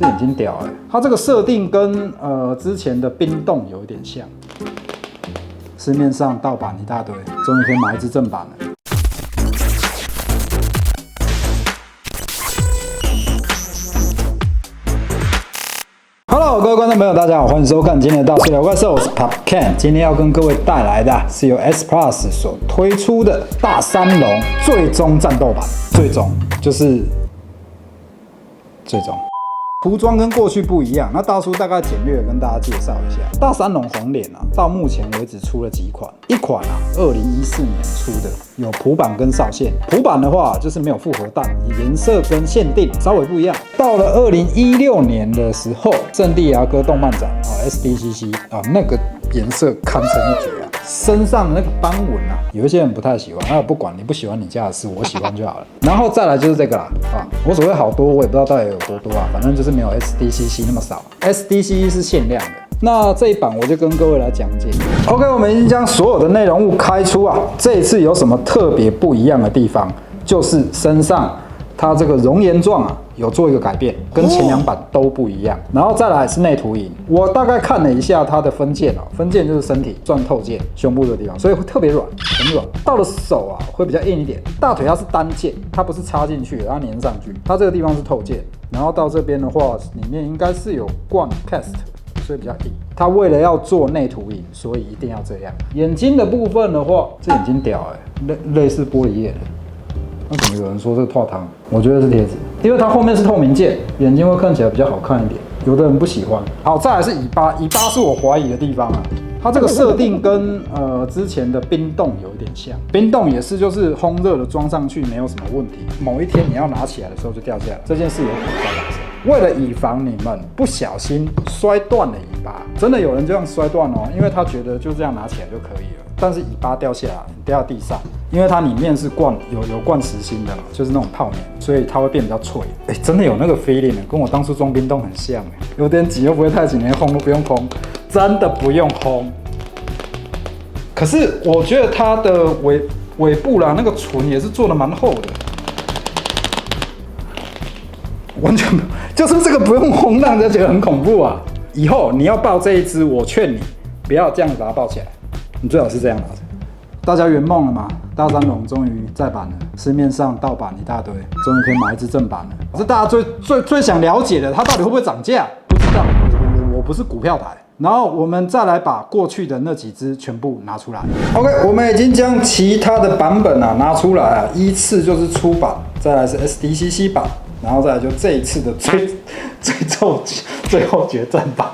这眼睛屌它这个设定跟之前的冰冻有一点像。市面上盗版一大堆，终于可以买一支正版了。Hello， 各位观众朋友，大家好，欢迎收看今天的大叔聊怪兽，我是 Pop Ken。今天要跟各位带来的是由 S Plus 所推出的大三龙最终战斗版。最终就是最终。涂装跟过去不一样，那大叔大概简略的跟大家介绍一下，大三龙红脸到目前为止出了几款，一款2014年出的，有普版跟少线。普版的话就是没有复活弹，颜色跟限定稍微不一样。到了2016年的时候，圣地亚哥动漫展SDCC 那个颜色堪称一绝身上的那个斑纹有一些人不太喜欢，不管你不喜欢你家的事，我喜欢就好了。然后再来就是这个啦我所谓好多，我也不知道到底有多多反正就是没有 SDCC 那么少。SDCC 是限量的。那这一版我就跟各位来讲解。OK， 我们已经将所有的内容物开出这一次有什么特别不一样的地方，就是身上它这个熔岩状有做一个改变，跟前两版都不一样。然后再来是内涂银，我大概看了一下它的分件分件就是身体钻透件，胸部这个地方，所以会特别软，很软。到了手会比较硬一点。大腿它是单件，它不是插进去，它粘上去。它这个地方是透件，然后到这边的话，里面应该是有灌 cast。所以比较硬，它为了要做内涂银，所以一定要这样。眼睛的部分的话，这眼睛屌类似玻璃叶的。那怎么有人说这个泡汤？我觉得是贴纸，因为它后面是透明件，眼睛会看起来比较好看一点。有的人不喜欢。好，再来是尾巴，尾巴是我怀疑的地方它这个设定跟之前的冰冻有一点像，冰冻也是就是烘热的装上去没有什么问题，某一天你要拿起来的时候就掉下来，这件事有可能在发生。为了以防你们不小心摔断了尾巴，真的有人这样摔断因为他觉得就这样拿起来就可以了，但是尾巴掉下来掉到地上，因为它里面是有灌实心的就是那种泡棉，所以它会变比较脆。真的有那个 feeling跟我当初装冰冻很像有点挤又不会太挤，连烘都不用烘，真的不用烘。可是我觉得它的尾部那个唇也是做的蛮厚的，完全就是这个不用烘，让人家觉得很恐怖以后你要抱这一只，我劝你不要这样把它抱起来，你最好是这样拿着。大家圆梦了吗？大三龙终于再版了，市面上盗版一大堆，终于可以买一支正版了。是大家最想了解的，它到底会不会涨价？不知道，我不是股票台。然后我们再来把过去的那几支全部拿出来。OK， 我们已经将其他的版本拿出来依次就是初版，再来是 SDCC 版，然后再来就这一次的最后决战版。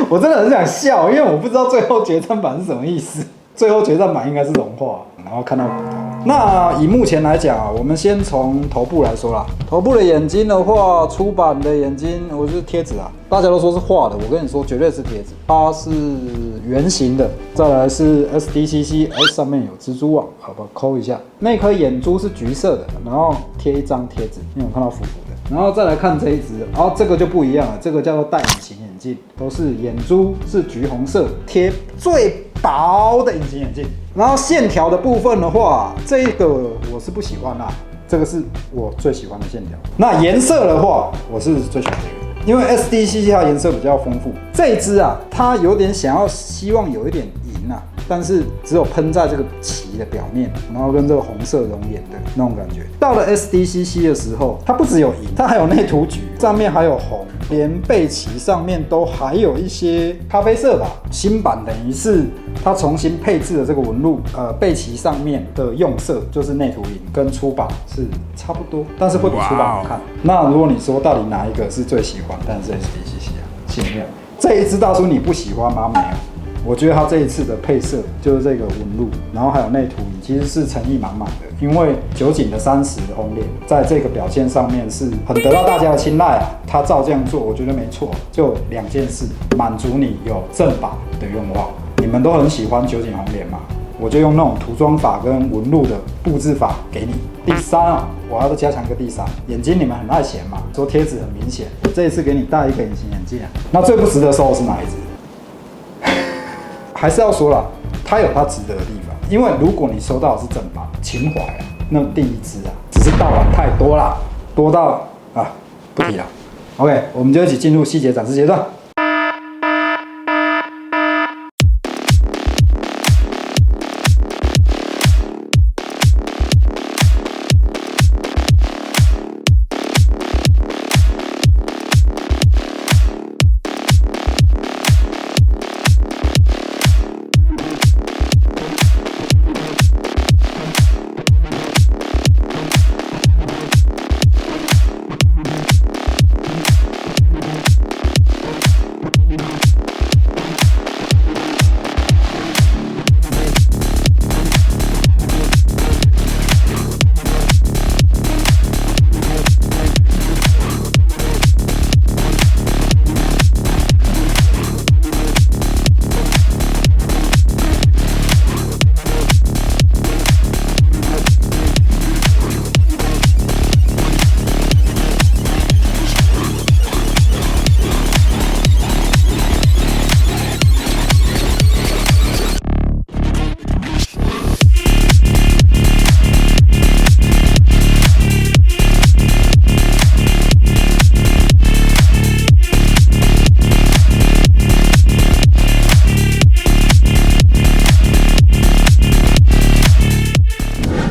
我真的很想笑，因为我不知道最后决战版是什么意思。最后决战版应该是融化，然后看到骨头。那以目前来讲我们先从头部来说啦。头部的眼睛的话，初版的眼睛我就是贴纸大家都说是画的，我跟你说绝对是贴纸，它是圆形的。再来是 SDCC， 上面有蜘蛛网，好吧，抠一下。那颗眼珠是橘色的，然后贴一张贴纸，你有看到浮浮的。然后再来看这一只，然后这个就不一样了，这个叫做戴隐形眼镜，都是眼珠是橘红色，贴最薄的隐形眼镜。然后线条的部分的话，这个我是不喜欢这个是我最喜欢的线条。那颜色的话，我是最喜欢这个，因为 SDCC 它颜色比较丰富。这一支它有点希望有一点银但是只有喷在这个鳍的表面，然后跟这个红色熔岩的那种感觉。到了 SDCC 的时候，它不只有银，它还有内涂橘，上面还有红，连背鳍上面都还有一些咖啡色吧。新版等于是它重新配置的这个纹路，背鳍上面的用色就是内涂银，跟初版是差不多，但是会比初版好看。那如果你说到底哪一个是最喜欢，但是 SDCC限量。这一支大叔你不喜欢吗？没有。我觉得它这一次的配色就是这个纹路，然后还有内涂银，其实是诚意满满的。因为酒井的30红脸在这个表现上面是很得到大家的青睐他照这样做，我觉得没错。就2件事，满足你有正版的愿望。你们都很喜欢酒井红脸嘛，我就用那种涂装法跟纹路的布置法给你。第三我要再加强一个第三，眼睛你们很爱嫌嘛，说贴纸很明显，我这一次给你戴一个隐形眼镜那最不值得收的是哪一只？还是要说啦，它有它值得的地方，因为如果你收到的是正版情怀那第一支只是盗版太多啦，多到不提了。OK， 我们就一起进入细节展示阶段。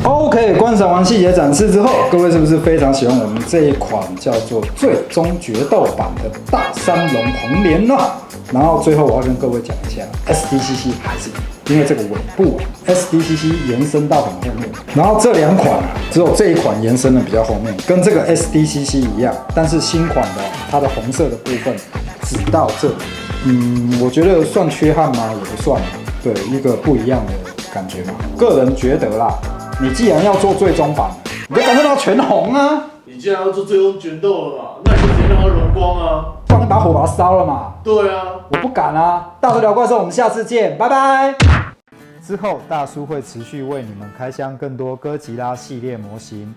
OK， 观赏完细节展示之后，各位是不是非常喜欢我们这一款叫做最终决斗版的大三龙红莲呢？然后最后我要跟各位讲一下 ，SDCC 还是因为这个尾部 SDCC 延伸到很后面，然后这两款只有这一款延伸的比较后面，跟这个 SDCC 一样，但是新款的它的红色的部分只到这里。我觉得算缺憾吗？也不算，对，一个不一样的感觉嘛。个人觉得啦。你既然要做最终版，你就干脆让它全红啊！你既然要做最终决斗了嘛，那你就直接让它荣光啊！放一把火把它烧了嘛！对啊，我不敢啊！大叔聊怪兽，我们下次见，拜拜！之后大叔会持续为你们开箱更多哥吉拉系列模型。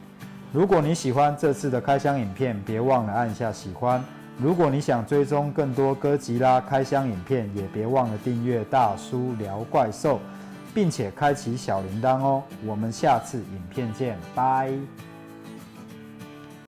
如果你喜欢这次的开箱影片，别忘了按下喜欢。如果你想追踪更多哥吉拉开箱影片，也别忘了订阅大叔聊怪兽。并且开启小铃铛哦，我们下次影片见，拜。